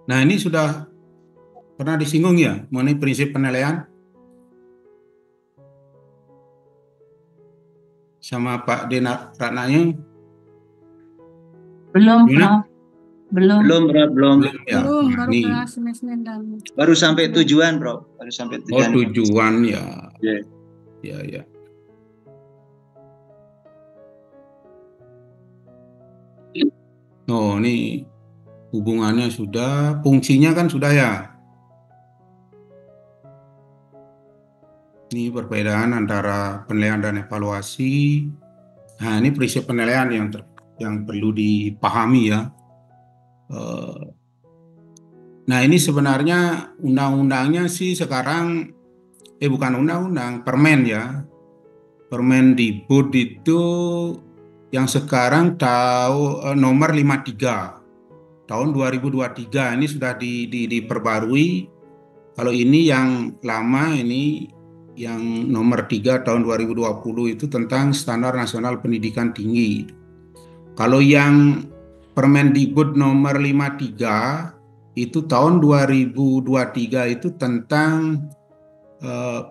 Nah, ini sudah pernah disinggung ya mengenai prinsip penilaian sama Pak Dena Ratnayeng. Belum, Gimana? Prof. Belum. Belum, Bro, belum. Belum ya. Belum, Nah, baru ini kelas Senin dan Baru sampai tujuan. tujuan, Bro. Baru sampai tujuan. tujuan ya. Ya. Ya, ya. Oh, ini hubungannya sudah, fungsinya kan sudah ya. Ini perbedaan antara penilaian dan evaluasi. Nah, ini prinsip penilaian yang perlu dipahami ya. Nah, ini sebenarnya undang-undangnya sih sekarang, bukan undang-undang, permen ya. Permendikbud itu yang sekarang nomor 53 tahun 2023 ini sudah diperbarui. Kalau ini yang lama, ini yang nomor 3 tahun 2020 itu tentang standar nasional pendidikan tinggi. Kalau yang Permendikbud nomor 53 itu tahun 2023 itu tentang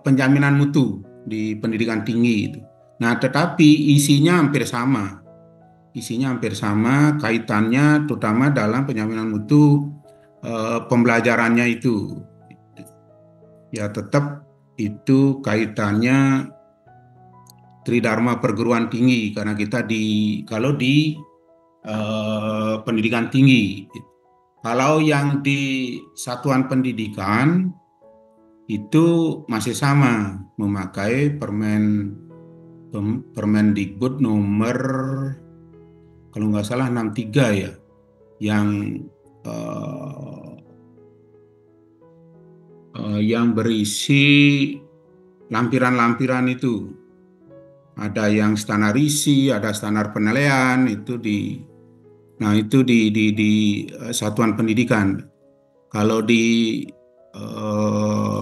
penjaminan mutu di pendidikan tinggi itu. Nah, tetapi isinya hampir sama. Isinya hampir sama, kaitannya terutama dalam penjaminan mutu pembelajarannya itu. Ya, tetap itu kaitannya Tridharma perguruan tinggi karena kita kalau di pendidikan tinggi. Kalau yang di satuan pendidikan itu masih sama memakai Permendikbud nomor kalau nggak salah 63 ya, yang berisi lampiran-lampiran itu. Ada yang standar isi, ada standar penilaian itu di satuan pendidikan. Kalau di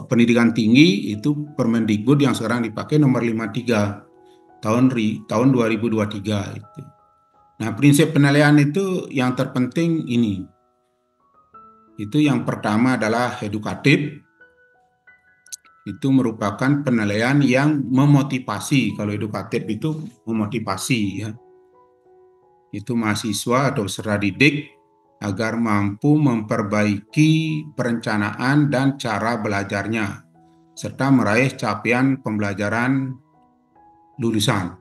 pendidikan tinggi itu Permendikbud yang sekarang dipakai nomor 53 tahun 2023 itu. Nah, prinsip penilaian itu yang terpenting ini. Itu yang pertama adalah edukatif. Itu merupakan penilaian yang memotivasi. Kalau edukatif itu memotivasi ya. Itu mahasiswa atau peserta didik agar mampu memperbaiki perencanaan dan cara belajarnya serta meraih capaian pembelajaran lulusan.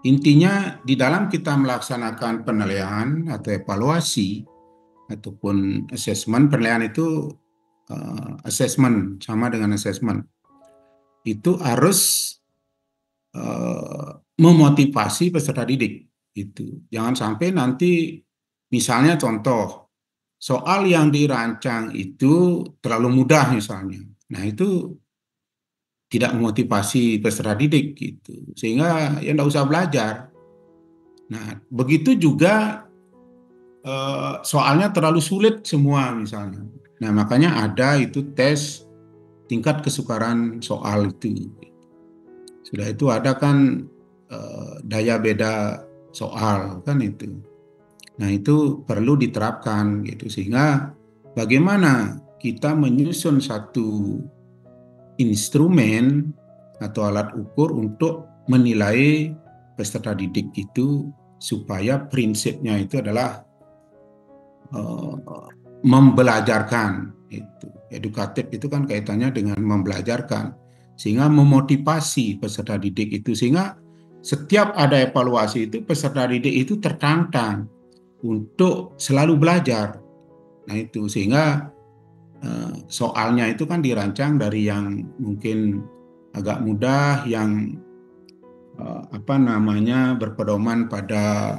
Intinya di dalam kita melaksanakan penilaian atau evaluasi ataupun assessment, penilaian itu assessment sama dengan assessment itu harus memotivasi peserta didik itu. Jangan sampai nanti misalnya contoh soal yang dirancang itu terlalu mudah misalnya. Nah, itu tidak memotivasi peserta didik gitu. Sehingga ya enggak usah belajar. Nah, begitu juga soalnya terlalu sulit semua misalnya. Nah, makanya ada itu tes tingkat kesukaran soal itu. Sudah itu ada kan daya beda soal kan itu. Nah, itu perlu diterapkan gitu sehingga bagaimana kita menyusun satu instrumen atau alat ukur untuk menilai peserta didik itu supaya prinsipnya itu adalah membelajarkan itu. Edukatif itu kan kaitannya dengan membelajarkan sehingga memotivasi peserta didik itu sehingga setiap ada evaluasi itu peserta didik itu tertantang untuk selalu belajar. Nah, itu sehingga soalnya itu kan dirancang dari yang mungkin agak mudah yang berpedoman pada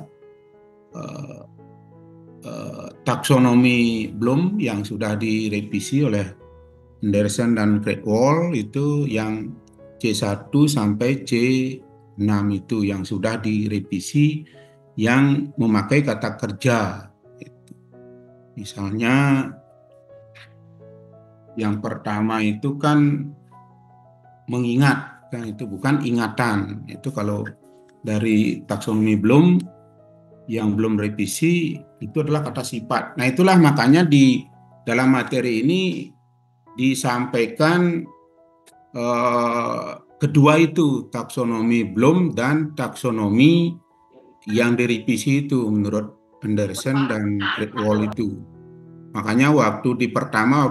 taksonomi Bloom yang sudah direvisi oleh Anderson dan Cradwell itu yang C1 sampai C6 itu yang sudah direvisi yang memakai kata kerja. Misalnya yang pertama itu kan mengingat, kan itu bukan ingatan. Itu kalau dari taksonomi Bloom yang belum revisi itu adalah kata sifat. Nah, itulah makanya di dalam materi ini disampaikan kedua itu, taksonomi Bloom dan taksonomi yang direvisi itu menurut Anderson dan Great Wall itu. Makanya waktu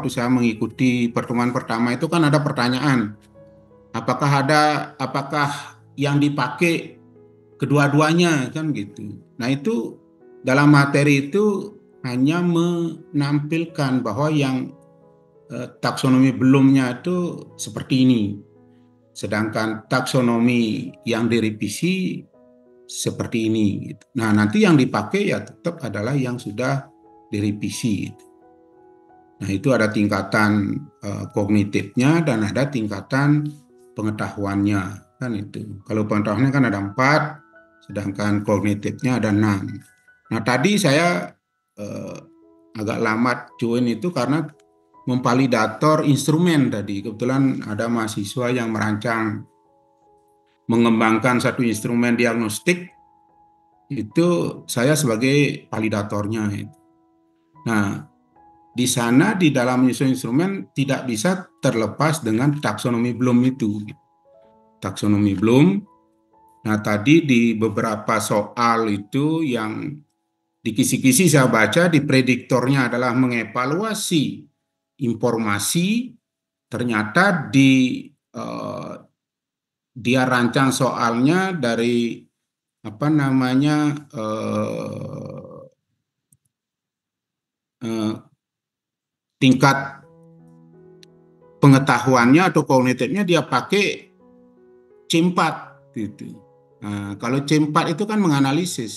saya mengikuti pertemuan pertama itu kan ada pertanyaan, apakah yang dipakai kedua-duanya kan gitu. Nah, itu dalam materi itu hanya menampilkan bahwa yang taksonomi belumnya itu seperti ini. Sedangkan taksonomi yang direvisi seperti ini gitu. Nah, nanti yang dipakai ya tetap adalah yang sudah direvisi gitu. Nah, itu ada tingkatan kognitifnya dan ada tingkatan pengetahuannya kan itu. Kalau pengetahuannya kan ada 4, sedangkan kognitifnya ada 6. Nah, tadi saya agak lambat join itu karena memvalidator instrumen tadi. Kebetulan ada mahasiswa yang mengembangkan satu instrumen diagnostik, itu saya sebagai validatornya. Nah, di sana di dalam menyusun instrumen tidak bisa terlepas dengan taksonomi Bloom itu. Taksonomi Bloom. Nah, tadi di beberapa soal itu yang di kisi-kisi saya baca di prediktornya adalah mengevaluasi informasi, ternyata dia rancang soalnya dari tingkat pengetahuannya atau kognitifnya dia pakai C4 gitu. Nah, kalau C4 itu kan menganalisa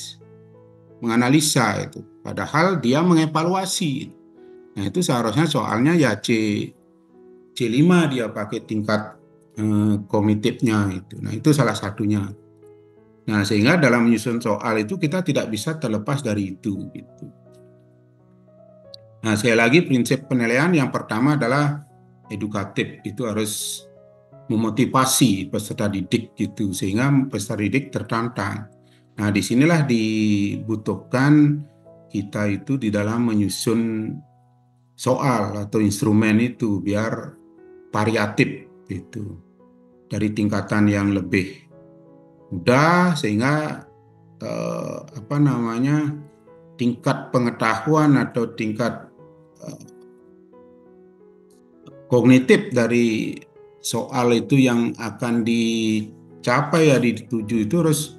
itu, padahal dia mengevaluasi. Nah, itu seharusnya soalnya ya C5 dia pakai tingkat kognitifnya itu. Nah, itu salah satunya. Nah, sehingga dalam menyusun soal itu kita tidak bisa terlepas dari itu gitu. Nah, sekali lagi prinsip penilaian yang pertama adalah edukatif, itu harus memotivasi peserta didik gitu sehingga peserta didik tertantang. Nah, disinilah dibutuhkan kita itu di dalam menyusun soal atau instrumen itu biar variatif itu, dari tingkatan yang lebih mudah sehingga tingkat pengetahuan atau tingkat kognitif dari soal itu yang akan dicapai ya dituju itu harus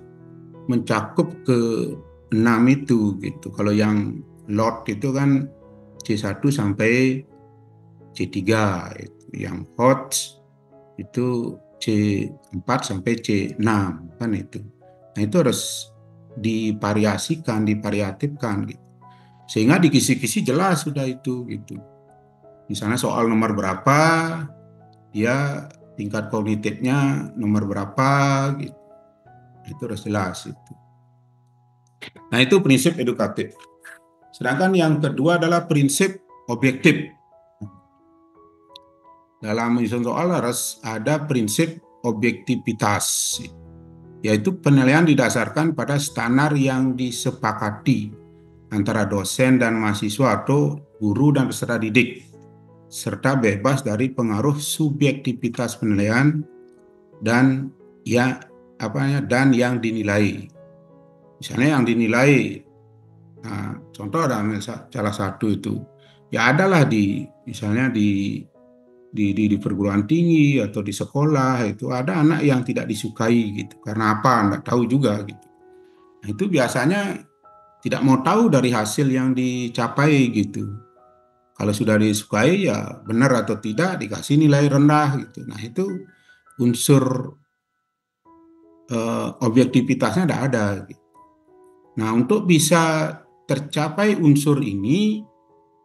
mencakup ke 6 itu gitu. Kalau yang lot itu kan C1 sampai C3 itu. Yang hot itu C4 sampai C6 kan itu. Nah, itu harus divariasikan, divariatifkan gitu. Sehingga di kisi-kisi jelas sudah itu gitu. Misalnya soal nomor berapa, dia tingkat kognitifnya nomor berapa gitu. Itu harus jelas itu. Nah, itu prinsip edukatif. Sedangkan yang kedua adalah prinsip objektif. Dalam menyusun soal harus ada prinsip objektivitas, yaitu penilaian didasarkan pada standar yang disepakati antara dosen dan mahasiswa atau guru dan peserta didik, serta bebas dari pengaruh subjektivitas penilaian dan yang dinilai. Misalnya yang dinilai, contoh ada salah satu itu, ya adalah misalnya di perguruan tinggi atau di sekolah itu ada anak yang tidak disukai gitu. Karena apa? Nggak tahu juga gitu. Nah, itu biasanya tidak mau tahu dari hasil yang dicapai gitu. Kalau sudah disukai ya benar atau tidak dikasih nilai rendah gitu. Nah, itu unsur objektivitasnya tidak ada gitu. Nah, untuk bisa tercapai unsur ini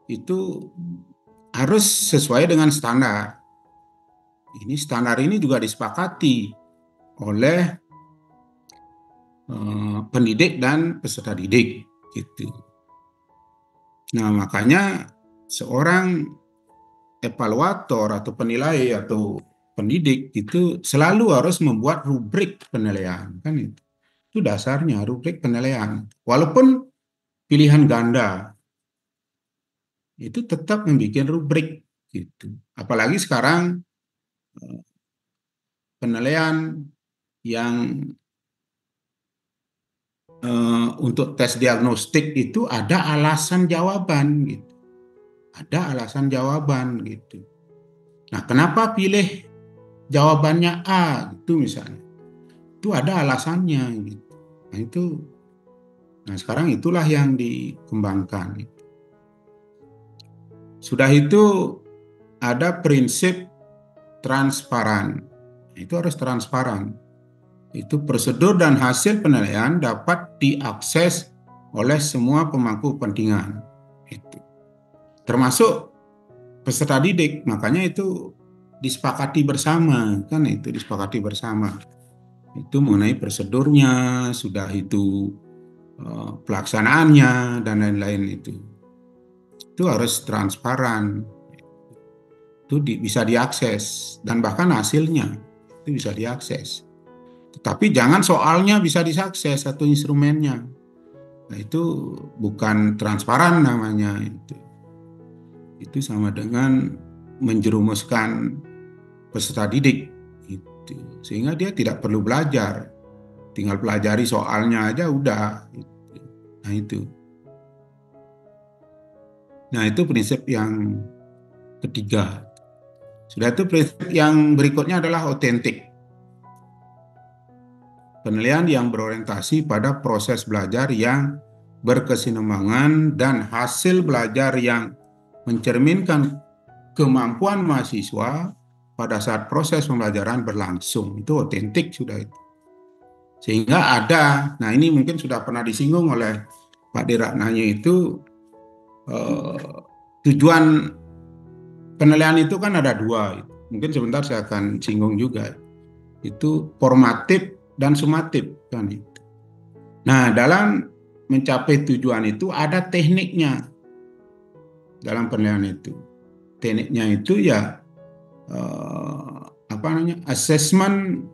itu harus sesuai dengan standar. Standar ini juga disepakati oleh pendidik dan peserta didik gitu. Nah, makanya seorang evaluator atau penilai atau pendidik itu selalu harus membuat rubrik penilaian kan itu. Itu dasarnya rubrik penilaian. Walaupun pilihan ganda itu tetap membuat rubrik gitu. Apalagi sekarang penilaian yang untuk tes diagnostik itu ada alasan jawaban gitu. Ada alasan jawaban gitu. Nah, kenapa pilih jawabannya A gitu misalnya? Itu ada alasannya gitu. Nah sekarang itulah yang dikembangkan. Sudah itu ada prinsip transparan. Itu harus transparan. Itu prosedur dan hasil penilaian dapat diakses oleh semua pemangku kepentingan. Itu. Termasuk peserta didik, makanya itu disepakati bersama, kan itu disepakati bersama. Itu mengenai prosedurnya, sudah itu pelaksanaannya dan lain-lain itu harus transparan. Itu bisa diakses dan bahkan hasilnya itu bisa diakses. Tetapi jangan soalnya bisa diakses atau instrumennya. Nah, itu bukan transparan namanya itu. Itu sama dengan menjerumuskan peserta didik itu. Sehingga dia tidak perlu belajar. Tinggal pelajari soalnya aja udah. Nah, itu. Nah, itu prinsip yang ketiga. Sudah itu prinsip yang berikutnya adalah otentik. Penilaian yang berorientasi pada proses belajar yang berkesinambungan dan hasil belajar yang mencerminkan kemampuan mahasiswa pada saat proses pembelajaran berlangsung. Itu otentik sudah itu. Sehingga ada, nah ini mungkin sudah pernah disinggung oleh Pak Diraknanya itu, tujuan penilaian itu kan ada dua. Mungkin sebentar saya akan singgung juga. Itu formatif dan sumatif kan itu. Nah, dalam mencapai tujuan itu ada tekniknya dalam penilaian itu. Tekniknya itu ya assessment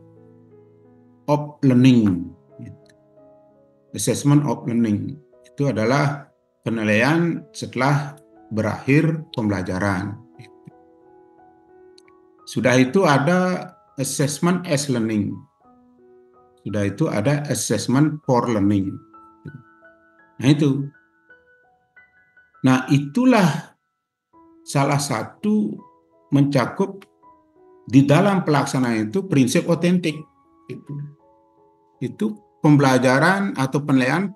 of learning. Assessment of learning itu adalah penilaian setelah berakhir pembelajaran. Sudah itu ada assessment as learning. Sudah itu ada assessment for learning. Nah itu. Nah itulah salah satu mencakup di dalam pelaksanaan itu prinsip otentik. Itu pembelajaran atau penilaian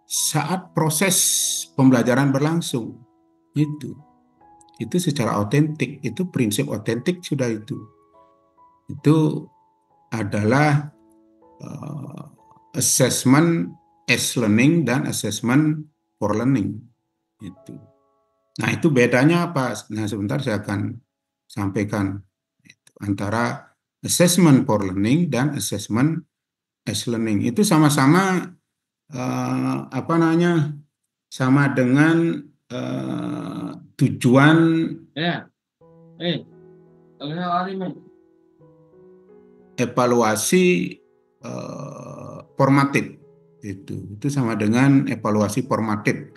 saat proses pembelajaran berlangsung. Itu secara otentik. Itu prinsip otentik sudah itu. Itu adalah assessment as learning dan assessment for learning. Itu. Nah itu bedanya apa? Nah sebentar saya akan sampaikan itu, antara assessment for learning dan assessment as learning. Itu sama-sama sama dengan tujuan evaluasi formatif. Itu sama dengan evaluasi formatif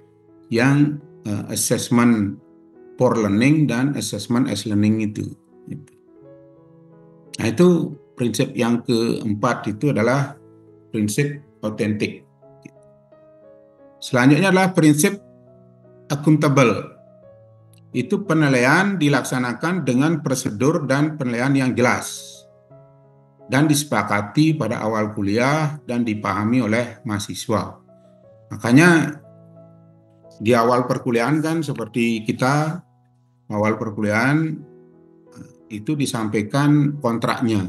yang assessment for learning dan assessment as learning itu. Nah itu prinsip yang keempat itu adalah prinsip otentik. Selanjutnya adalah prinsip accountable. Itu penilaian dilaksanakan dengan prosedur dan penilaian yang jelas dan disepakati pada awal kuliah dan dipahami oleh mahasiswa. Makanya di awal perkuliahan kan seperti kita awal perkuliahan itu disampaikan kontraknya.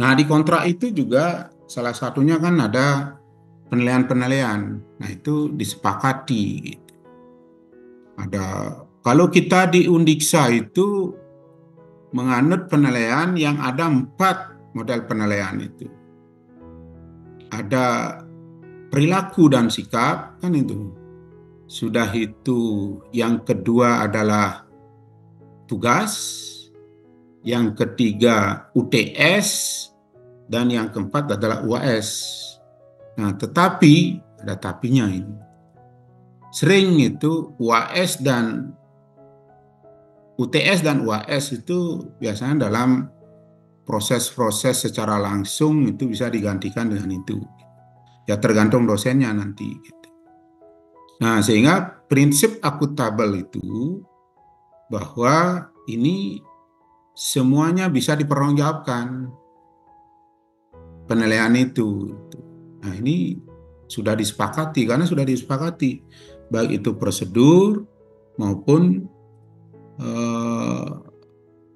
Nah di kontrak itu juga salah satunya kan ada penilaian-penilaian. Nah itu disepakati. Gitu. Kalau kita di Undiksa itu menganut penilaian yang ada 4 model penilaian itu. Ada perilaku dan sikap kan itu. Sudah itu yang kedua adalah tugas, yang ketiga UTS, dan yang keempat adalah UAS. Nah, tetapi ada tapinya ini. Sering itu UAS dan UTS dan UAS itu biasanya dalam proses-proses secara langsung itu bisa digantikan dengan itu. Ya tergantung dosennya nanti. Gitu. Nah, sehingga prinsip akuntabel itu bahwa ini semuanya bisa dipertanggungjawabkan penilaian itu. Nah, ini sudah disepakati karena sudah disepakati baik itu prosedur maupun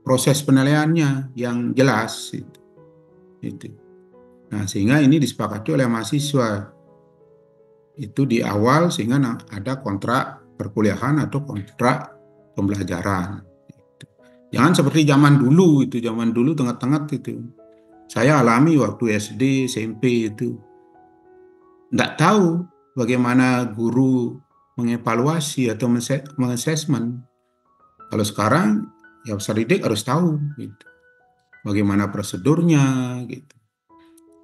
proses penilaiannya yang jelas itu. Nah, sehingga ini disepakati oleh mahasiswa itu di awal sehingga ada kontrak perkuliahan atau kontrak pembelajaran. Jangan seperti zaman dulu tengah-tengah itu. Saya alami waktu SD, SMP itu. Nggak tahu bagaimana guru mengevaluasi atau mengassessment. Kalau sekarang ya peserta didik harus tahu gitu. Bagaimana prosedurnya gitu.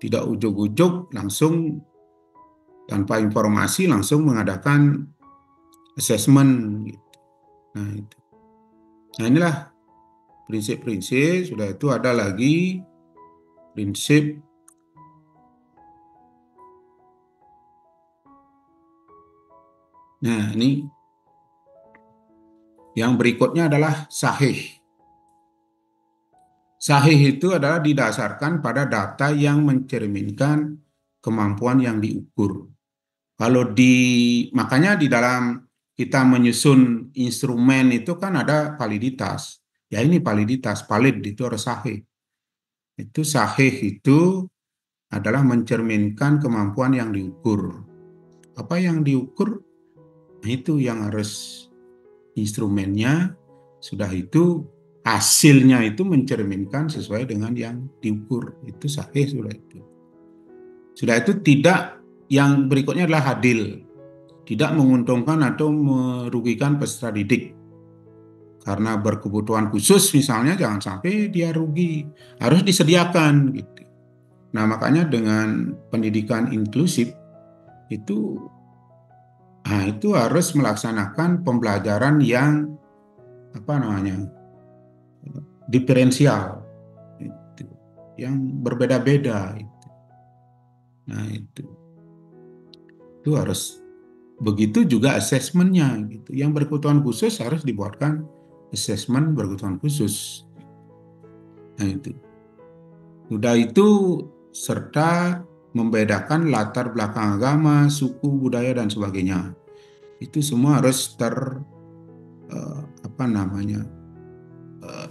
Tidak ujuk-ujuk langsung tanpa informasi langsung mengadakan assessment gitu. Nah, itu. Nah, inilah prinsip-prinsip. Sudah itu ada lagi prinsip nah ini yang berikutnya adalah sahih. Sahih itu adalah didasarkan pada data yang mencerminkan kemampuan yang diukur. Makanya di dalam kita menyusun instrumen itu kan ada validitas. Ya ini validitas, valid itu harus sahih. Itu sahih itu adalah mencerminkan kemampuan yang diukur. Apa yang diukur? Nah, itu yang harus instrumennya, sudah itu hasilnya itu mencerminkan sesuai dengan yang diukur. Itu sahih sudah itu. Sudah itu tidak, yang berikutnya adalah adil. Tidak menguntungkan atau merugikan peserta didik. Karena berkebutuhan khusus misalnya jangan sampai dia rugi. Harus disediakan gitu. Nah, makanya dengan pendidikan inklusif itu harus melaksanakan pembelajaran yang diferensial, itu, yang berbeda-beda. Nah, itu harus begitu juga asesmennya. Gitu. Yang berkebutuhan khusus harus dibuatkan asesmen berkebutuhan khusus. Nah, itu. Sudah itu serta membedakan latar belakang agama, suku, budaya dan sebagainya. Itu semua harus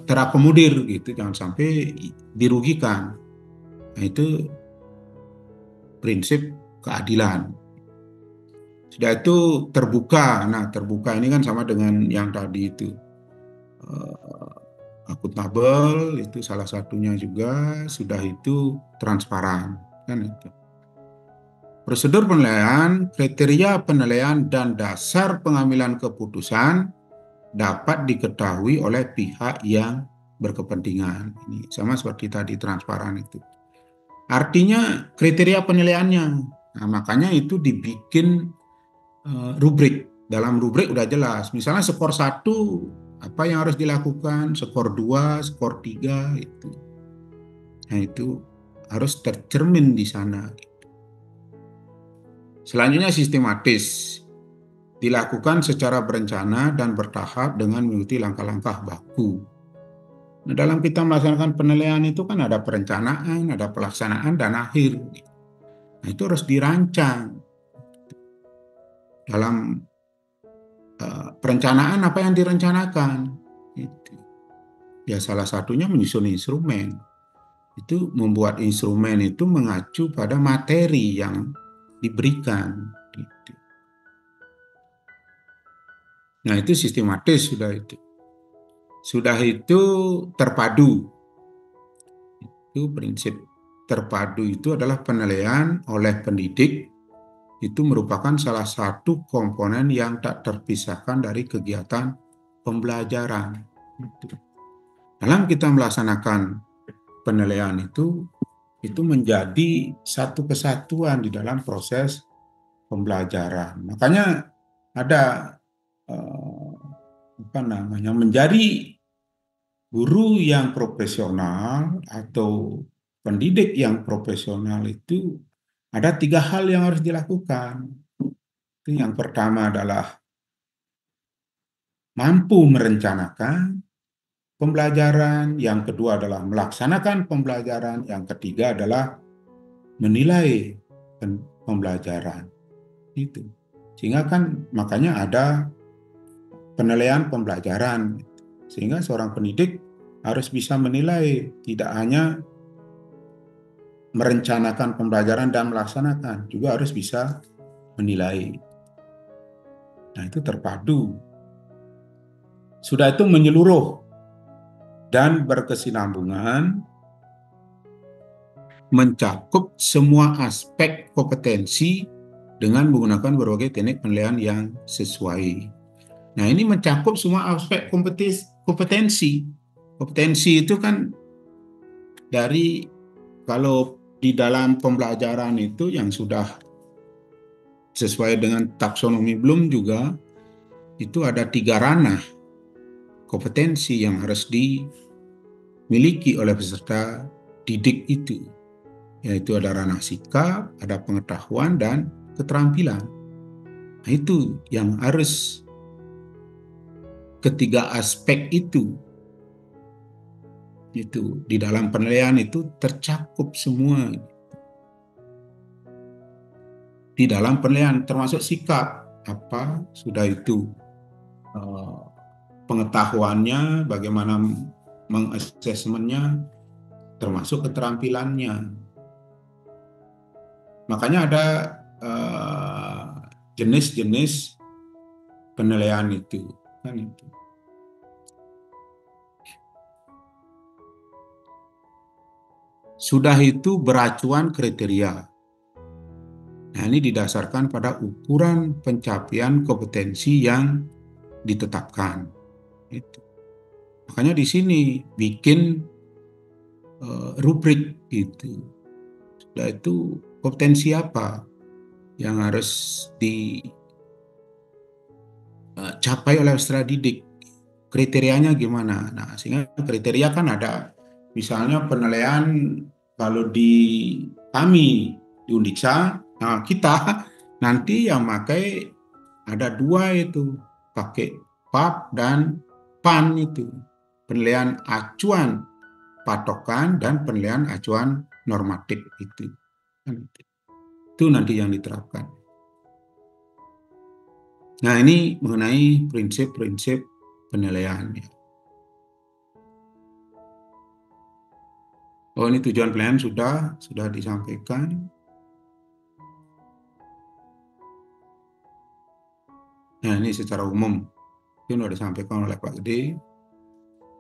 terakomodir gitu, jangan sampai dirugikan. Nah, itu prinsip keadilan. Sudah itu terbuka. Nah, terbuka ini kan sama dengan yang tadi itu. Akuntabel itu salah satunya juga, sudah itu transparan kan itu. Prosedur penilaian, kriteria penilaian dan dasar pengambilan keputusan dapat diketahui oleh pihak yang berkepentingan. Ini sama seperti tadi transparan itu. Artinya kriteria penilaiannya. Nah, makanya itu dibikin rubrik. Dalam rubrik udah jelas. Misalnya skor 1 apa yang harus dilakukan, skor 2, skor 3 itu. Nah, itu harus tercermin di sana. Selanjutnya sistematis. Dilakukan secara berencana dan bertahap dengan mengikuti langkah-langkah baku. Nah, dalam kita melaksanakan penilaian itu kan ada perencanaan, ada pelaksanaan, dan akhir. Nah, itu harus dirancang. Dalam perencanaan apa yang direncanakan? Itu. Ya salah satunya menyusun instrumen. Itu membuat instrumen itu mengacu pada materi yang diberikan. Gitu. Nah, itu sistematis sudah itu. Sudah itu terpadu. Itu prinsip terpadu itu adalah penilaian oleh pendidik itu merupakan salah satu komponen yang tak terpisahkan dari kegiatan pembelajaran. Dalam kita melaksanakan penilaian itu itu menjadi satu kesatuan di dalam proses pembelajaran. Makanya ada menjadi guru yang profesional atau pendidik yang profesional itu ada 3 hal yang harus dilakukan. Itu yang pertama adalah mampu merencanakan pembelajaran, yang kedua adalah melaksanakan pembelajaran, yang ketiga adalah menilai pembelajaran. Itu. Sehingga kan makanya ada penilaian pembelajaran. Sehingga seorang pendidik harus bisa menilai, tidak hanya merencanakan pembelajaran dan melaksanakan, juga harus bisa menilai. Nah, itu terpadu. Sudah itu menyeluruh dan berkesinambungan, mencakup semua aspek kompetensi dengan menggunakan berbagai teknik penilaian yang sesuai. Nah, ini mencakup semua aspek kompetensi. Kompetensi itu kan dari, kalau di dalam pembelajaran itu yang sudah sesuai dengan taksonomi Bloom juga, itu ada 3 ranah kompetensi yang harus dimiliki oleh peserta didik itu, yaitu ada ranah sikap, ada pengetahuan, dan keterampilan. Nah, itu yang harus ketiga aspek itu di dalam penilaian itu tercakup semua di dalam penilaian, termasuk sikap apa sudah itu, pengetahuannya, bagaimana mengassessmentnya, termasuk keterampilannya. Makanya ada jenis-jenis penilaian itu kan itu. Sudah itu beracuan kriteria. Nah, ini didasarkan pada ukuran pencapaian kompetensi yang ditetapkan. Itu. Makanya di sini bikin rubrik gitu. Sudah itu kompetensi apa yang harus dicapai oleh peserta didik, kriterianya gimana. Nah, sehingga kriteria kan ada, misalnya penilaian kalau di kami di Undiksa, nah kita nanti yang pakai ada 2 itu, pakai PAP dan PAN itu, penilaian acuan patokan dan penilaian acuan normatif itu. Itu nanti yang diterapkan. Nah, ini mengenai prinsip-prinsip penilaian. Oh, ini tujuan penilaian sudah disampaikan. Nah, ini secara umum itu sudah disampaikan oleh Pak Gede.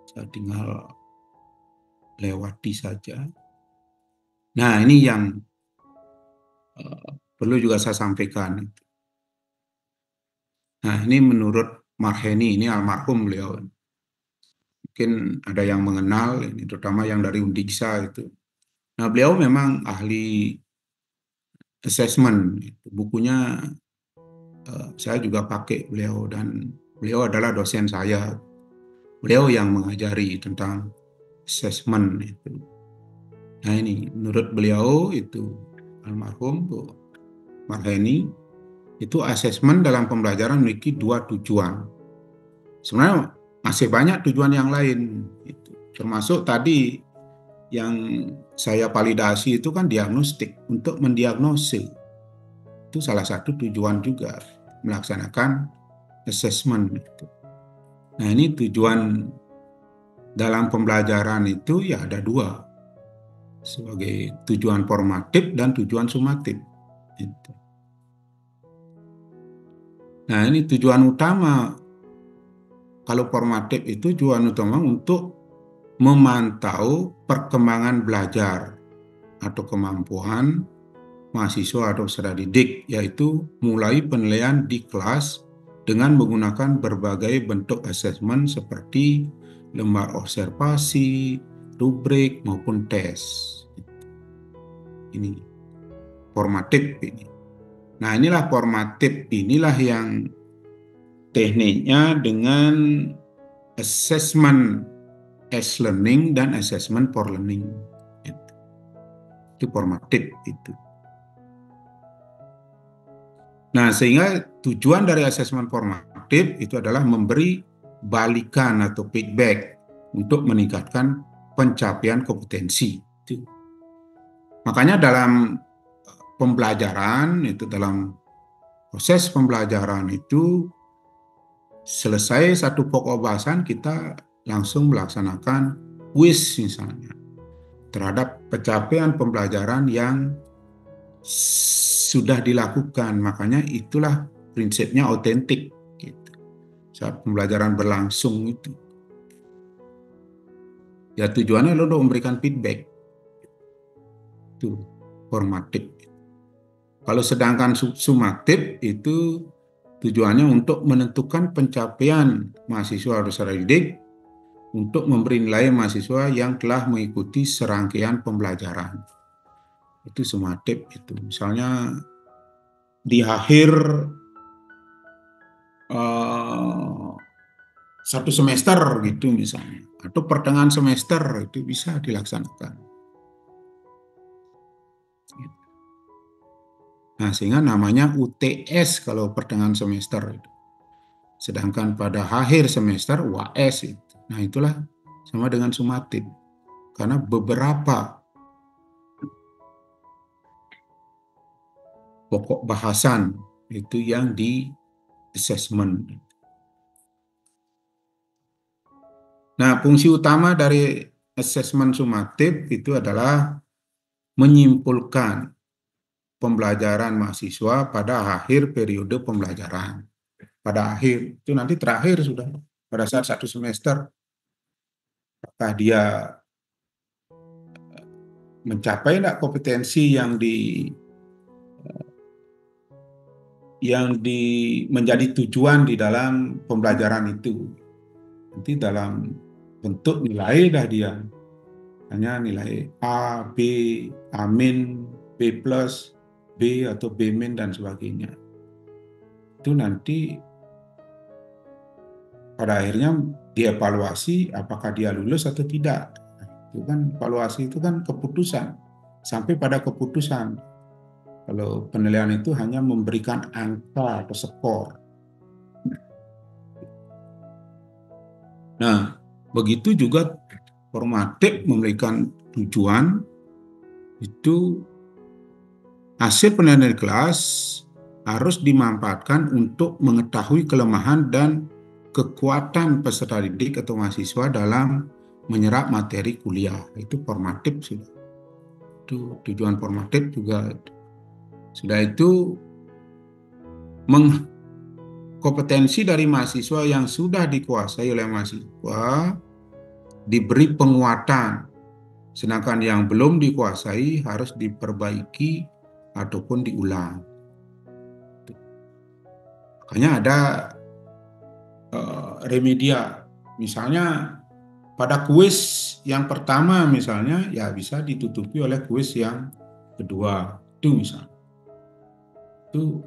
Saya tinggal lewati saja. Nah, ini yang perlu juga saya sampaikan. Nah, ini menurut Marheni, ini almarhum beliau. Mungkin ada yang mengenal, ini terutama yang dari Undiksa itu. Nah, beliau memang ahli assessment. Bukunya saya juga pakai beliau, dan beliau adalah dosen saya. Beliau yang mengajari tentang assessment itu. Nah, ini menurut beliau itu almarhum Bu Marheni, itu asesmen dalam pembelajaran memiliki 2 tujuan. Sebenarnya masih banyak tujuan yang lain, termasuk tadi yang saya validasi itu kan diagnostik, untuk mendiagnosis. Itu salah satu tujuan juga, melaksanakan assessment. Nah, ini tujuan dalam pembelajaran itu ya ada 2, sebagai tujuan formatif dan tujuan sumatif. Nah, ini tujuan utama. Kalau formatif itu tujuan utama untuk memantau perkembangan belajar atau kemampuan mahasiswa atau peserta didik, yaitu mulai penilaian di kelas dengan menggunakan berbagai bentuk asesmen seperti lembar observasi, rubrik, maupun tes. ini formatif ini. Nah, inilah formatif, inilah yang tekniknya dengan assessment as learning dan assessment for learning. Itu formatif itu. Nah, sehingga tujuan dari assessment formatif itu adalah memberi balikan atau feedback untuk meningkatkan pencapaian kompetensi. Makanya dalam pembelajaran itu, dalam proses pembelajaran itu, selesai satu pokok bahasan kita langsung melaksanakan kuis misalnya terhadap pencapaian pembelajaran yang sudah dilakukan. Makanya itulah prinsipnya otentik gitu. Saat pembelajaran berlangsung itu ya tujuannya adalah untuk memberikan feedback. Itu formatif. Kalau sedangkan sumatif itu tujuannya untuk menentukan pencapaian mahasiswa atau peserta didik untuk memberi nilai mahasiswa yang telah mengikuti serangkaian pembelajaran. Itu sumatif itu. Misalnya di akhir satu semester gitu misalnya, atau pertengahan semester itu bisa dilaksanakan. Nah, sehingga namanya UTS kalau pertengahan semester itu. Sedangkan pada akhir semester UAS itu. Nah, itulah sama dengan sumatif. Karena beberapa pokok bahasan itu yang di assessment. Nah, fungsi utama dari assessment sumatif itu adalah menyimpulkan pembelajaran mahasiswa pada akhir periode pembelajaran. Pada akhir, itu nanti terakhir sudah, pada saat satu semester, apakah dia mencapai enggak kompetensi yang menjadi tujuan di dalam pembelajaran itu. Nanti dalam bentuk nilai dah dia. Hanya nilai A, B, A min, B plus, B atau B min dan sebagainya. Itu nanti pada akhirnya dievaluasi apakah dia lulus atau tidak. Itu kan evaluasi itu kan keputusan. Sampai pada keputusan. Kalau penilaian itu hanya memberikan angka atau skor. Nah, begitu juga formatif memberikan tujuan, itu hasil penilaian kelas harus dimanfaatkan untuk mengetahui kelemahan dan kekuatan peserta didik atau mahasiswa dalam menyerap materi kuliah. Itu formatif sudah. Itu tujuan formatif juga. Sudah itu kompetensi dari mahasiswa yang sudah dikuasai oleh mahasiswa diberi penguatan, sedangkan yang belum dikuasai harus diperbaiki ataupun diulang. Makanya ada remedia, misalnya pada kuis yang pertama misalnya ya bisa ditutupi oleh kuis yang kedua, itu misalnya. Itu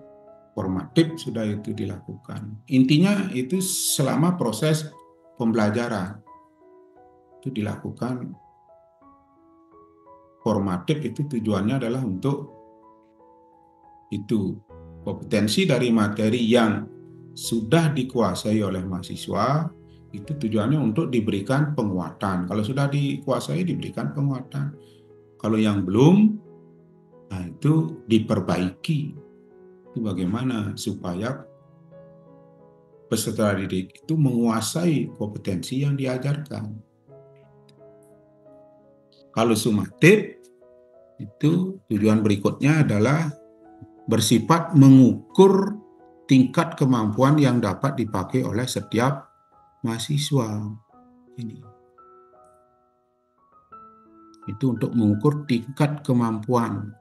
formatif sudah itu dilakukan. Intinya itu selama proses pembelajaran itu dilakukan formatif, itu tujuannya adalah untuk itu kompetensi dari materi yang sudah dikuasai oleh mahasiswa itu tujuannya untuk diberikan penguatan. Kalau sudah dikuasai diberikan penguatan. Kalau yang belum, nah itu diperbaiki. Itu bagaimana supaya peserta didik itu menguasai kompetensi yang diajarkan. Kalau sumatif, itu tujuan berikutnya adalah bersifat mengukur tingkat kemampuan yang dapat dipakai oleh setiap mahasiswa. Ini. Itu untuk mengukur tingkat kemampuan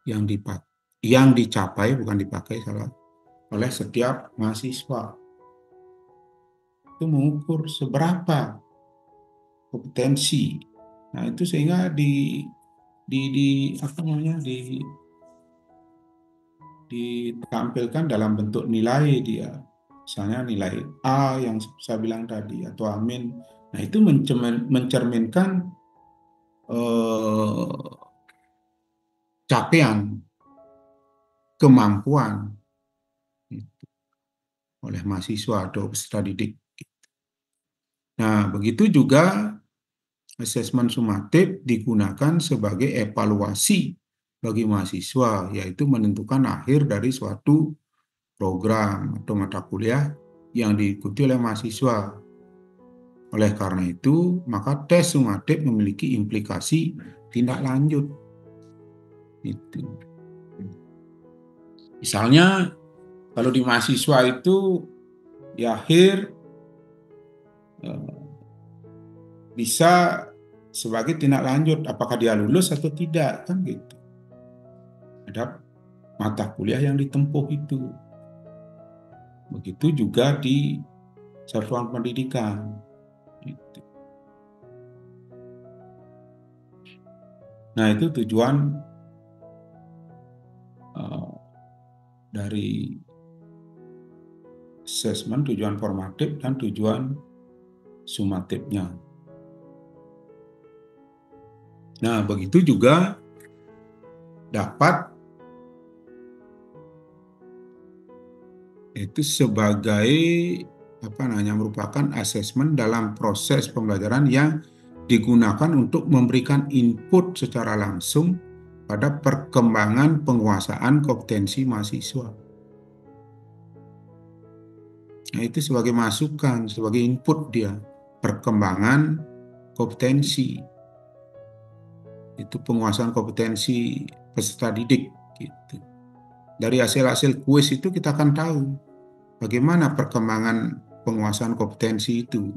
yang dicapai, bukan dipakai salah, oleh setiap mahasiswa. Itu mengukur seberapa kompetensi. Nah, itu sehingga ditampilkan dalam bentuk nilai dia. Misalnya nilai A yang saya bilang tadi atau amin. Nah, itu mencerminkan capaian, kemampuan oleh mahasiswa atau peserta didik. Nah, begitu juga asesmen sumatif digunakan sebagai evaluasi bagi mahasiswa, yaitu menentukan akhir dari suatu program atau mata kuliah yang diikuti oleh mahasiswa. Oleh karena itu, maka tes sumatif memiliki implikasi tindak lanjut. Itu. Misalnya, kalau di mahasiswa itu di akhir bisa sebagai tindak lanjut, apakah dia lulus atau tidak, kan gitu. Ada mata kuliah yang ditempuh itu. Begitu juga di satuan pendidikan. Gitu. Nah, itu tujuan dari asesmen, tujuan formatif dan tujuan sumatifnya. Nah, begitu juga dapat itu sebagai merupakan asesmen dalam proses pembelajaran yang digunakan untuk memberikan input secara langsung pada perkembangan penguasaan kompetensi mahasiswa. Nah, itu sebagai masukan, sebagai input dia, perkembangan kompetensi. Itu penguasaan kompetensi peserta didik. Gitu. Dari hasil-hasil kuis itu kita akan tahu bagaimana perkembangan penguasaan kompetensi itu.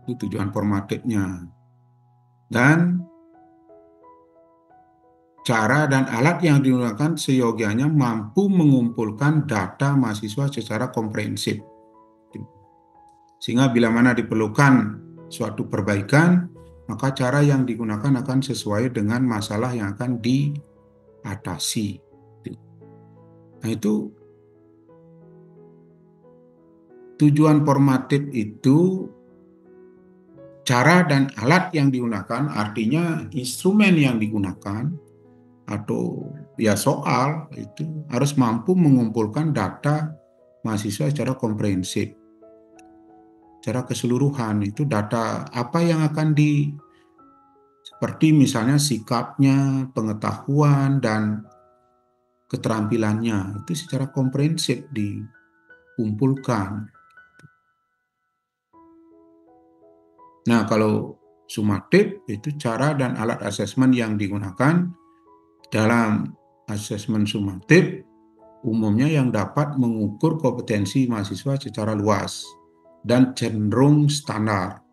Itu tujuan formatifnya. Dan cara dan alat yang digunakan seyogianya mampu mengumpulkan data mahasiswa secara komprehensif. Sehingga bila mana diperlukan suatu perbaikan, maka cara yang digunakan akan sesuai dengan masalah yang akan diatasi. Nah, itu tujuan formatif itu cara dan alat yang digunakan, artinya instrumen yang digunakan atau ya soal itu harus mampu mengumpulkan data mahasiswa secara komprehensif, secara keseluruhan. Itu data apa yang akan seperti misalnya sikapnya, pengetahuan dan keterampilannya itu secara komprehensif dikumpulkan. Nah, kalau sumatif itu cara dan alat asesmen yang digunakan dalam asesmen sumatif umumnya yang dapat mengukur kompetensi mahasiswa secara luas dan cenderung standar.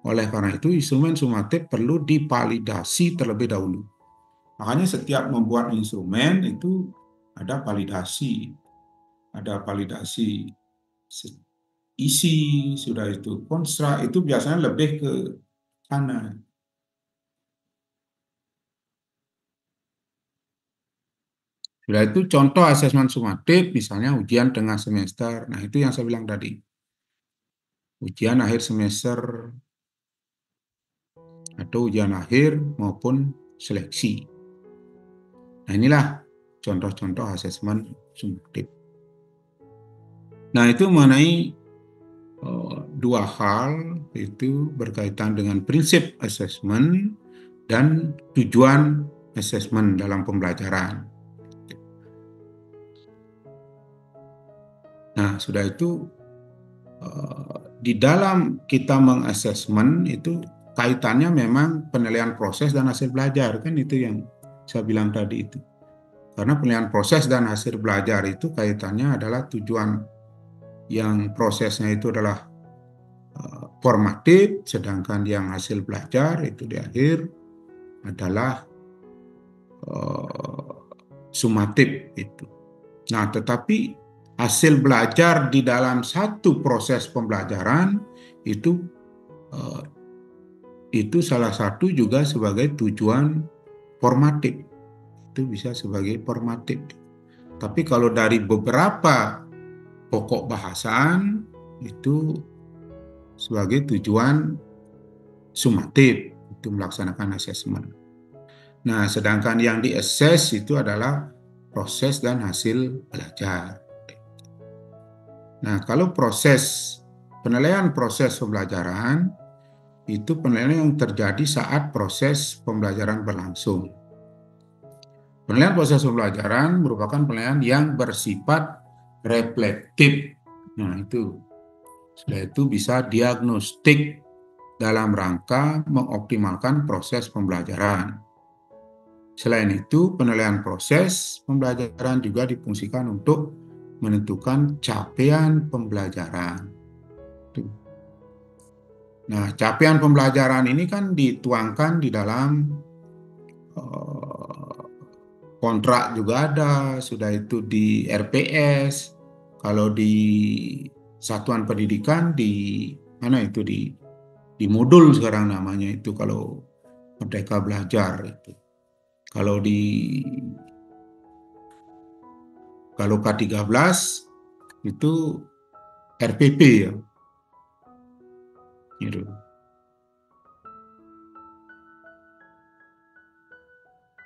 Oleh karena itu, instrumen sumatif perlu divalidasi terlebih dahulu. Makanya setiap membuat instrumen itu ada validasi isi, sudah itu konstruk, itu biasanya lebih ke sana. Sudah itu contoh asesmen sumatif, misalnya ujian tengah semester. Nah, itu yang saya bilang tadi. Ujian akhir semester atau ujian akhir maupun seleksi. Nah, inilah contoh-contoh asesmen sumatif. Nah, itu mengenai dua hal, itu berkaitan dengan prinsip asesmen dan tujuan asesmen dalam pembelajaran. Nah, sudah itu di dalam kita mengasesmen itu kaitannya memang penilaian proses dan hasil belajar, kan itu yang saya bilang tadi itu. Karena penilaian proses dan hasil belajar itu kaitannya adalah tujuan yang prosesnya itu adalah formatif, sedangkan yang hasil belajar itu di akhir adalah sumatif itu. Nah, tetapi hasil belajar di dalam satu proses pembelajaran itu itu salah satu juga sebagai tujuan formatif. Itu bisa sebagai formatif. Tapi kalau dari beberapa pokok bahasan itu sebagai tujuan sumatif, itu melaksanakan asesmen. Nah, sedangkan yang di-assess itu adalah proses dan hasil belajar. Nah, kalau penilaian proses pembelajaran, itu penilaian yang terjadi saat proses pembelajaran berlangsung. Penilaian proses pembelajaran merupakan penilaian yang bersifat reflektif. Nah, itu. Sudah itu bisa diagnostik dalam rangka mengoptimalkan proses pembelajaran. Selain itu, penilaian proses pembelajaran juga difungsikan untuk menentukan capaian pembelajaran. Nah, capaian pembelajaran ini kan dituangkan di dalam kontrak juga ada, sudah itu di RPS, kalau di satuan pendidikan di mana itu di modul sekarang namanya itu kalau Merdeka Belajar itu. Kalau K13 itu RPP ya. Gitu.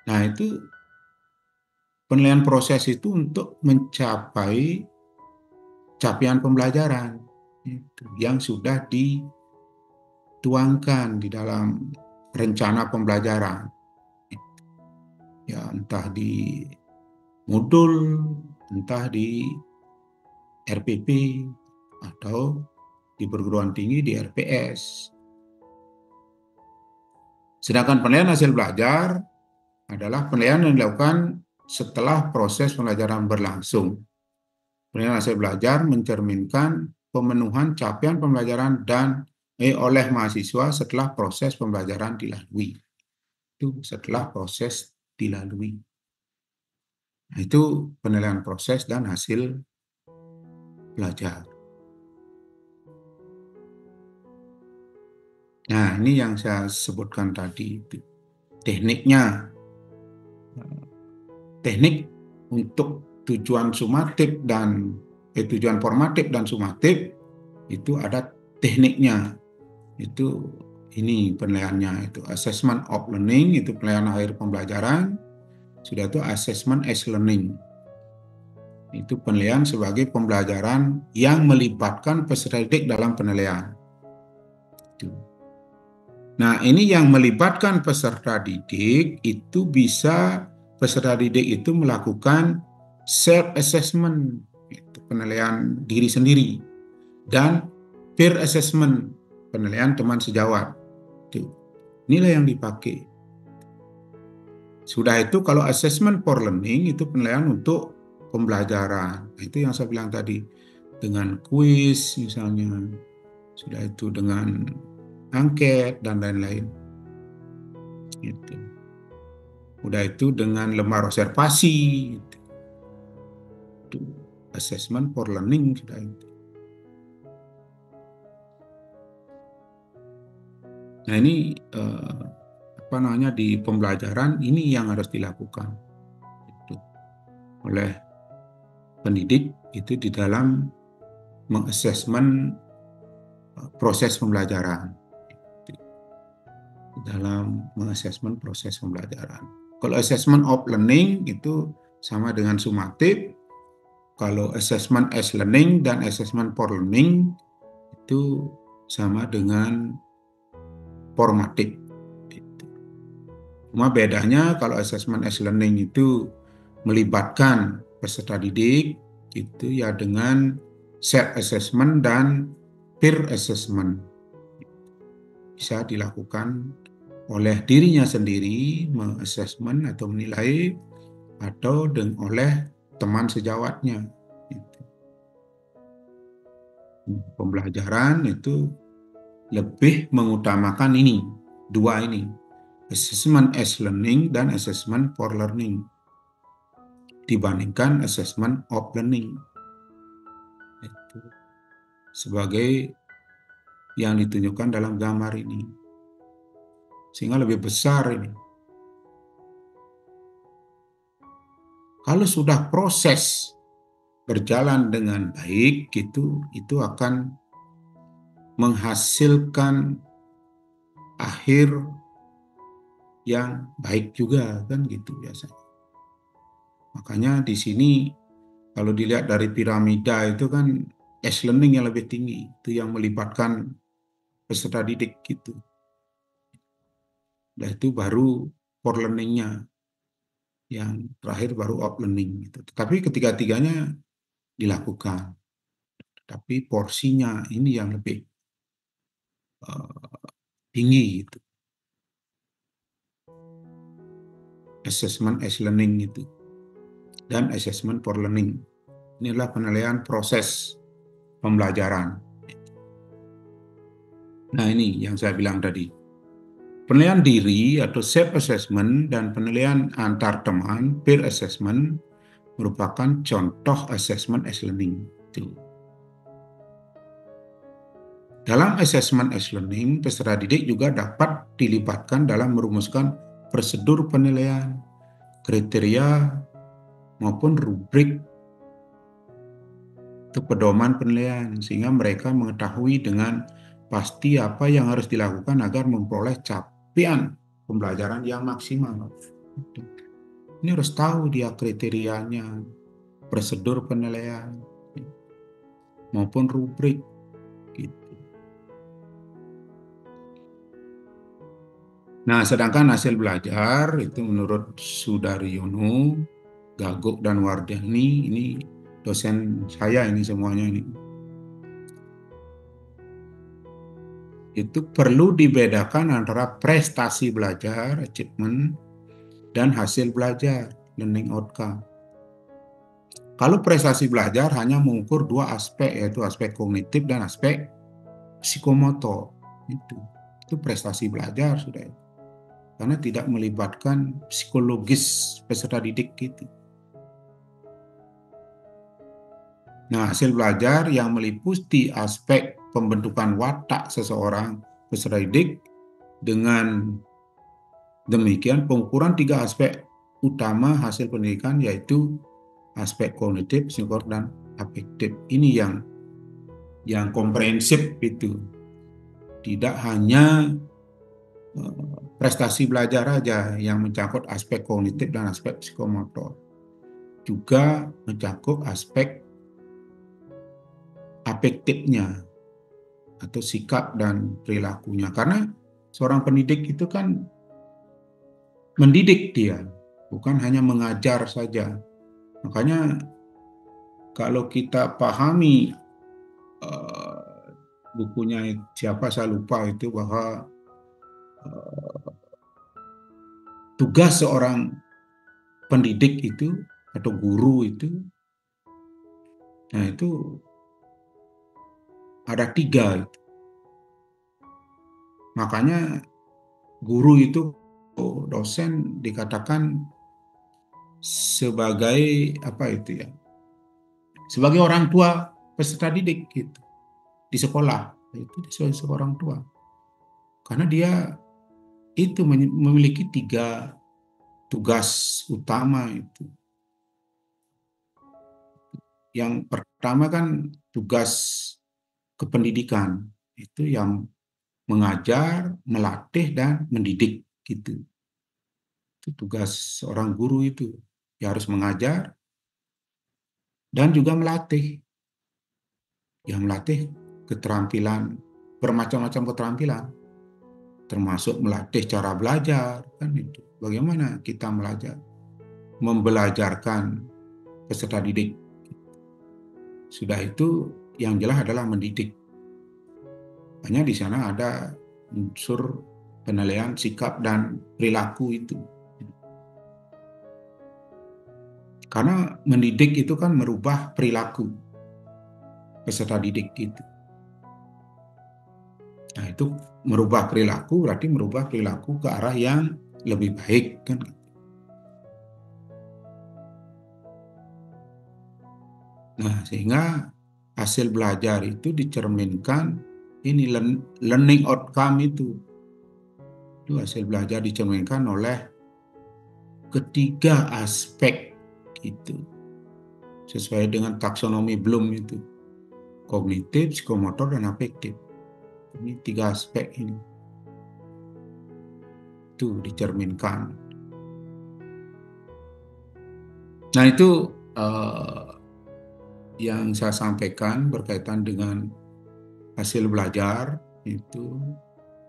Nah, itu penilaian proses itu untuk mencapai capaian pembelajaran itu, yang sudah dituangkan di dalam rencana pembelajaran. Ya, entah di modul, entah di RPP, atau di perguruan tinggi di RPS. Sedangkan penilaian hasil belajar adalah penilaian yang dilakukan setelah proses pembelajaran berlangsung. Penilaian hasil belajar mencerminkan pemenuhan capaian pembelajaran oleh mahasiswa setelah proses pembelajaran dilalui. Itu setelah proses dilalui. Nah, itu penilaian proses dan hasil belajar. Nah, ini yang saya sebutkan tadi, itu tekniknya. Teknik untuk tujuan sumatif dan tujuan formatif dan sumatif itu ada tekniknya. Itu ini penilaiannya, itu assessment of learning, itu penilaian akhir pembelajaran. Sudah itu assessment as learning. Itu penilaian sebagai pembelajaran yang melibatkan peserta didik dalam penilaian. Nah, ini yang melibatkan peserta didik itu bisa peserta didik itu melakukan self-assessment, penilaian diri sendiri, dan peer assessment, penilaian teman sejawat. Inilah yang dipakai. Sudah itu kalau assessment for learning itu penilaian untuk pembelajaran. Itu yang saya bilang tadi, dengan kuis misalnya, sudah itu dengan angket dan lain-lain. Gitu. Udah itu dengan lembar observasi. Gitu. Itu assessment for learning sudah itu. Nah, ini di pembelajaran ini yang harus dilakukan itu oleh pendidik itu di dalam mengassessment proses pembelajaran. Dalam mengassessment proses pembelajaran. Kalau assessment of learning itu sama dengan sumatif. Kalau assessment as learning dan assessment for learning itu sama dengan formatif. Cuma bedanya kalau assessment as learning itu melibatkan peserta didik itu ya dengan self assessment dan peer assessment. Bisa dilakukan oleh dirinya sendiri mengassessment atau menilai, atau oleh teman sejawatnya. Pembelajaran itu lebih mengutamakan ini, dua ini, assessment as learning dan assessment for learning, dibandingkan assessment of learning. Itu sebagai yang ditunjukkan dalam gambar ini. sehingga lebih besar ini. Kalau sudah proses berjalan dengan baik gitu, itu akan menghasilkan akhir yang baik juga kan gitu biasanya. Makanya di sini kalau dilihat dari piramida itu kan S-learning yang lebih tinggi, itu yang melibatkan peserta didik gitu. Dan itu baru core learning-nya, yang terakhir baru out learning gitu. Tetapi ketiga-tiganya dilakukan, tapi porsinya ini yang lebih tinggi gitu. Assessment as learning itu dan assessment for learning. Ini adalah penilaian proses pembelajaran. Nah, ini yang saya bilang tadi. Penilaian diri atau self-assessment dan penilaian antar teman, peer assessment, merupakan contoh assessment as learning. Dalam assessment as learning, peserta didik juga dapat dilibatkan dalam merumuskan prosedur penilaian, kriteria, maupun rubrik untuk pedoman penilaian, sehingga mereka mengetahui dengan pasti apa yang harus dilakukan agar memperoleh capaian pembelajaran yang maksimal. Ini harus tahu dia kriterianya, prosedur penilaian, maupun rubrik. Gitu. Nah, sedangkan hasil belajar itu menurut Sudaryono, Gaguk, dan Wardani, ini dosen saya ini semuanya ini, itu perlu dibedakan antara prestasi belajar, achievement, dan hasil belajar, learning outcome. Kalau prestasi belajar hanya mengukur dua aspek, yaitu aspek kognitif dan aspek psikomotor. Itu prestasi belajar sudah. Karena tidak melibatkan psikologis peserta didik gitu. Nah, hasil belajar yang meliputi aspek pembentukan watak seseorang peserta didik, dengan demikian pengukuran tiga aspek utama hasil pendidikan, yaitu aspek kognitif, psikomotor, dan afektif. Ini yang komprehensif itu. Tidak hanya prestasi belajar aja yang mencakup aspek kognitif dan aspek psikomotor. Juga mencakup aspek afektifnya atau sikap dan perilakunya. Karena seorang pendidik itu kan mendidik dia, bukan hanya mengajar saja. Makanya kalau kita pahami bukunya siapa saya lupa itu, bahwa tugas seorang pendidik itu atau guru itu, nah itu ada tiga. Makanya guru itu, dosen dikatakan sebagai apa itu ya? Sebagai orang tua peserta didik gitu di sekolah, itu sebagai orang tua. Karena dia itu memiliki tiga tugas utama itu. Yang pertama kan tugas kependidikan, itu yang mengajar, melatih, dan mendidik gitu. Itu tugas seorang guru itu. Dia harus mengajar dan juga melatih. Yang melatih keterampilan, bermacam-macam keterampilan, termasuk melatih cara belajar kan itu. Bagaimana kita membelajarkan peserta didik. Sudah itu yang jelas adalah mendidik. Hanya di sana ada unsur penilaian sikap dan perilaku itu. Karena mendidik itu kan merubah perilaku peserta didik itu. Nah, itu merubah perilaku berarti merubah perilaku ke arah yang lebih baik kan. Nah, sehingga hasil belajar itu dicerminkan ini learning outcome itu. Itu hasil belajar dicerminkan oleh ketiga aspek gitu. Sesuai dengan taksonomi Bloom itu. Kognitif, psikomotor, dan afektif. Ini 3 aspek ini. Itu dicerminkan. Nah, itu yang saya sampaikan berkaitan dengan hasil belajar, itu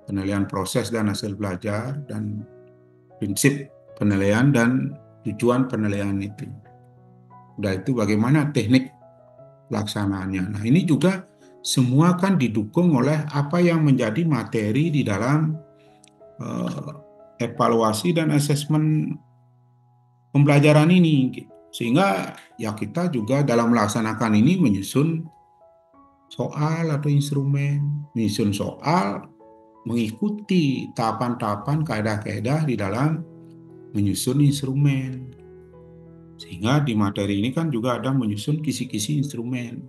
penilaian proses dan hasil belajar, dan prinsip penilaian dan tujuan penilaian itu. Udah itu bagaimana teknik pelaksanaannya. Nah, ini juga semua kan didukung oleh apa yang menjadi materi di dalam evaluasi dan asesmen pembelajaran ini. Sehingga ya kita juga dalam melaksanakan ini menyusun soal atau instrumen, menyusun soal, mengikuti tahapan-tahapan kaidah-kaidah di dalam menyusun instrumen. Sehingga di materi ini kan juga ada menyusun kisi-kisi instrumen.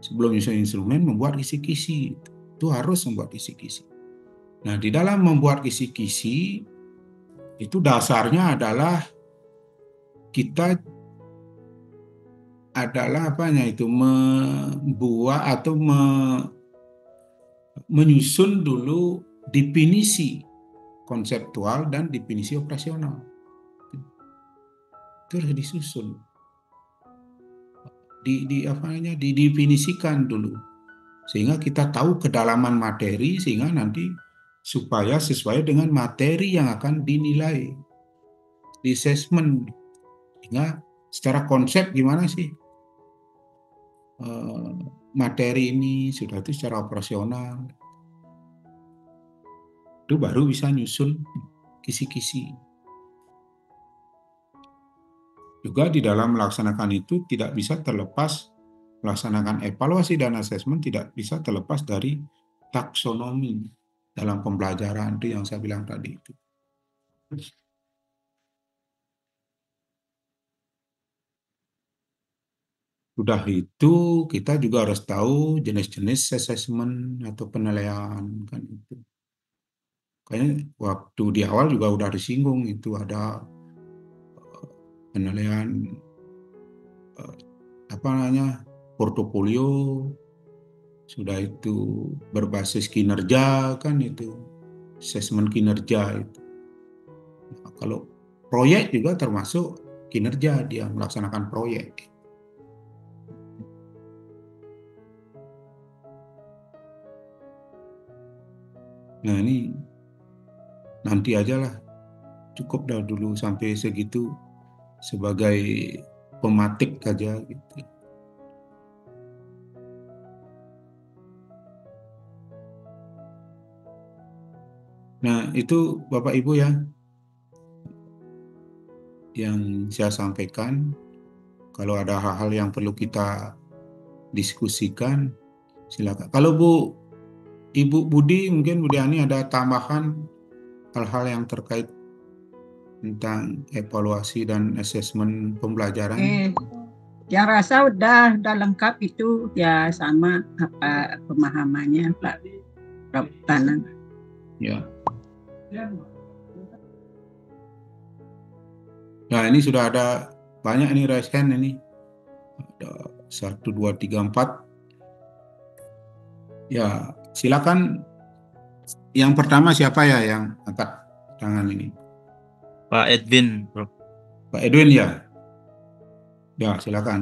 Sebelum menyusun instrumen, membuat kisi-kisi. Itu harus membuat kisi-kisi. Nah, di dalam membuat kisi-kisi, itu dasarnya adalah kita adalah membuat atau menyusun dulu definisi konseptual dan definisi operasional. Itu harus disusun, didefinisikan dulu, sehingga kita tahu kedalaman materi, sehingga nanti supaya sesuai dengan materi yang akan dinilai di assessment. Sehingga secara konsep gimana sih materi ini, sudah itu secara operasional, itu baru bisa nyusun kisi-kisi. Juga di dalam melaksanakan itu tidak bisa terlepas, melaksanakan evaluasi dan asesmen tidak bisa terlepas dari taksonomi dalam pembelajaran, itu yang saya bilang tadi itu. Sudah itu kita juga harus tahu jenis-jenis asesmen atau penilaian kan itu. Kayaknya waktu di awal juga udah disinggung, itu ada penilaian portofolio, sudah itu berbasis kinerja kan itu, asesmen kinerja itu. Nah, kalau proyek juga termasuk kinerja, dia melaksanakan proyek. Nah, ini nanti aja lah, cukup dah dulu sampai segitu sebagai pematik aja gitu. Nah, itu Bapak Ibu ya yang saya sampaikan. Kalau ada hal-hal yang perlu kita diskusikan, silakan. Kalau Ibu Budi, mungkin Bu Diani ada tambahan hal-hal yang terkait tentang evaluasi dan asesmen pembelajaran? Yang rasa udah lengkap itu ya, sama apa pemahamannya Pak Tanan. Ya. Nah, ini sudah ada banyak nih raise hand ini. Ada 1, 2, 3, 4. Ya, silakan. Yang pertama siapa ya yang angkat tangan ini? Pak Edwin, Bro. Pak Edwin ya? Ya, silakan.